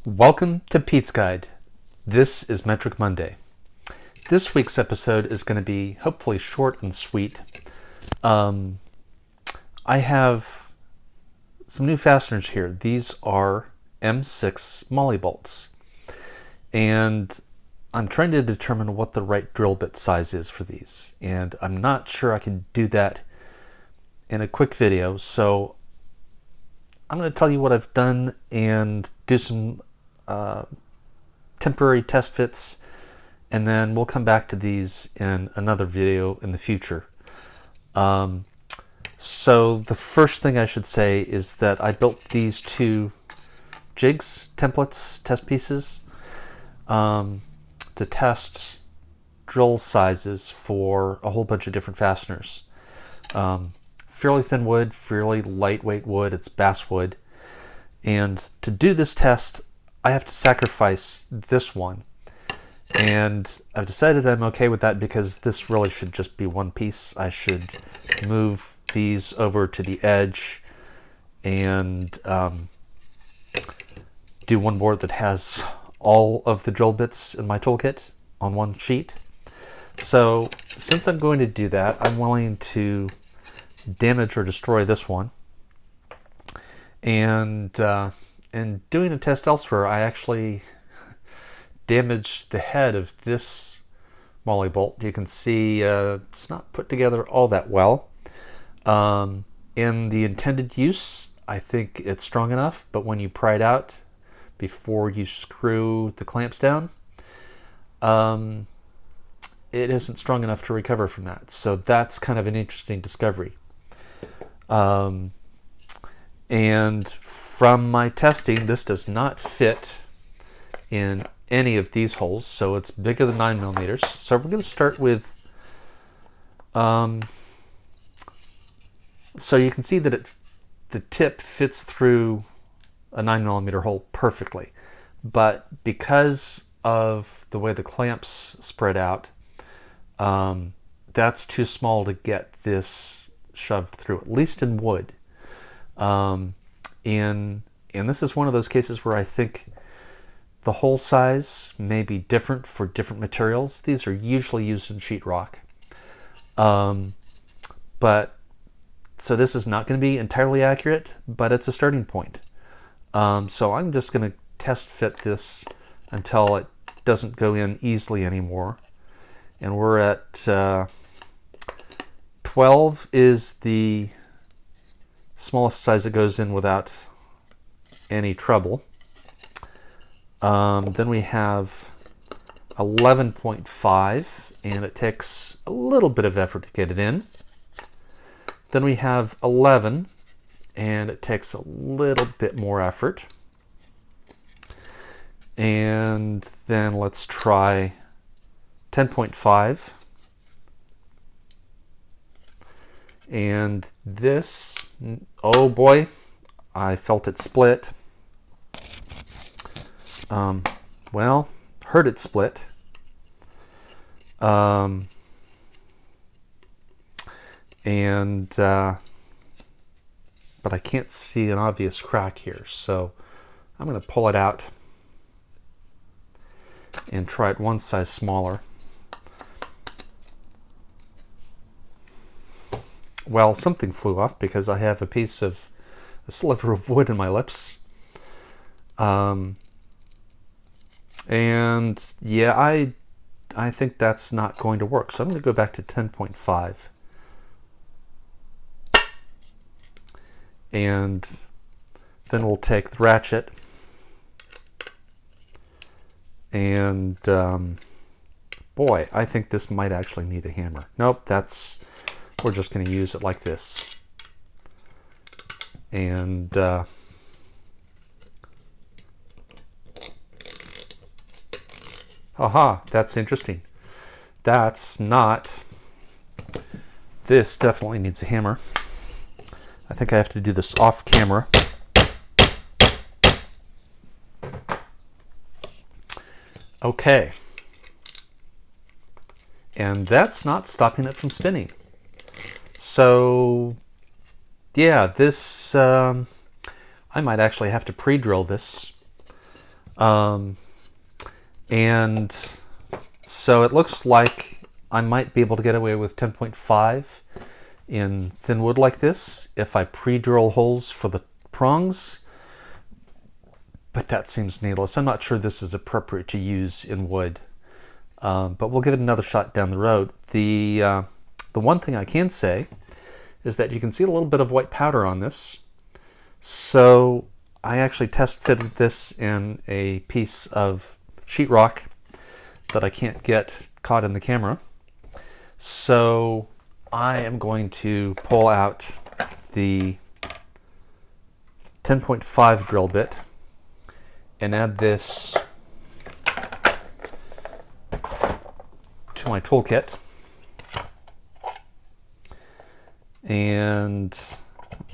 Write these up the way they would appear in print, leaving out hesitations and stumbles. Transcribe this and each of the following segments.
Welcome to PetesGuide. This is Metric Monday. This week's episode is going to be hopefully short and sweet. I have some new fasteners here. These are M6 MOLLE bolts. And I'm trying to determine what the right drill bit size is for these. And I'm not sure I can do that in a quick video. So I'm going to tell you what I've done and do some temporary test fits, and then we'll come back to these in another video in the future. So the first thing I should say is that I built these two jigs, templates, test pieces, to test drill sizes for a whole bunch of different fasteners. Fairly thin wood, fairly lightweight wood, it's basswood. And to do this test, I have to sacrifice this one. And I've decided I'm okay with that because this really should just be one piece. I should move these over to the edge and do one board that has all of the drill bits in my toolkit on one sheet. So since I'm going to do that, I'm willing to damage or destroy this one. And doing a test elsewhere, I actually damaged the head of this MOLLE bolt. You can see it's not put together all that well. In the intended use, I think it's strong enough, but when you pry it out before you screw the clamps down, it isn't strong enough to recover from that. So that's kind of an interesting discovery. And from my testing, this does not fit in any of these holes, so it's bigger than 9 millimeters. So we're going to start with, so you can see that the tip fits through a 9 millimeter hole perfectly. But because of the way the clamps spread out, that's too small to get this shoved through, at least in wood. And this is one of those cases where I think the hole size may be different for different materials. These are usually used in sheetrock. But so this is not going to be entirely accurate, but it's a starting point. So I'm just going to test fit this until it doesn't go in easily anymore. And we're at 12 is the smallest size that goes in without any trouble. Then we have 11.5, and it takes a little bit of effort to get it in. Then we have 11, and it takes a little bit more effort. And then let's try 10.5. And this, oh boy, I felt it split. Well, heard it split. But I can't see an obvious crack here, so I'm going to pull it out and try it one size smaller. Well, something flew off because I have a sliver of wood in my lips. And yeah, I think that's not going to work. So I'm going to go back to 10.5. And then we'll take the ratchet and boy, I think this might actually need a hammer. Nope, we're just going to use it like this. And aha, that's interesting. This definitely needs a hammer. I think I have to do this off camera. Okay. And that's not stopping it from spinning. So, yeah, this, I might actually have to pre-drill this. And so it looks like I might be able to get away with 10.5 in thin wood like this if I pre-drill holes for the prongs, but that seems needless. I'm not sure this is appropriate to use in wood, but we'll give it another shot down the road. The one thing I can say is that you can see a little bit of white powder on this. So I actually test fitted this in a piece of sheetrock that I can't get caught in the camera. So I am going to pull out the 10.5 drill bit and add this to my toolkit. And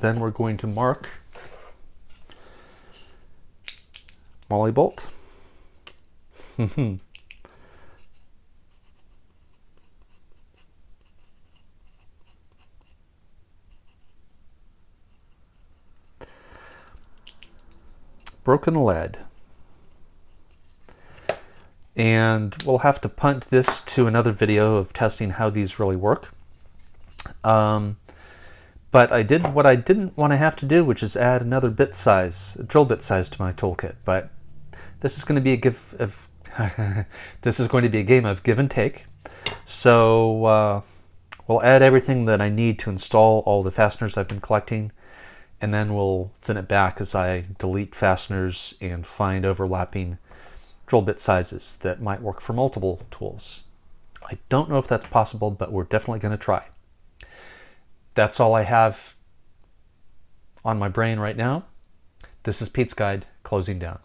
then we're going to mark molly bolt. Broken lead. And we'll have to punt this to another video of testing how these really work. But I did what I didn't want to have to do, which is add another bit size, drill bit size to my toolkit. But this is going to be this is going to be a game of give and take. So we'll add everything that I need to install all the fasteners I've been collecting, and then we'll thin it back as I delete fasteners and find overlapping drill bit sizes that might work for multiple tools. I don't know if that's possible, but we're definitely going to try. That's all I have on my brain right now. This is PetesGuide closing down.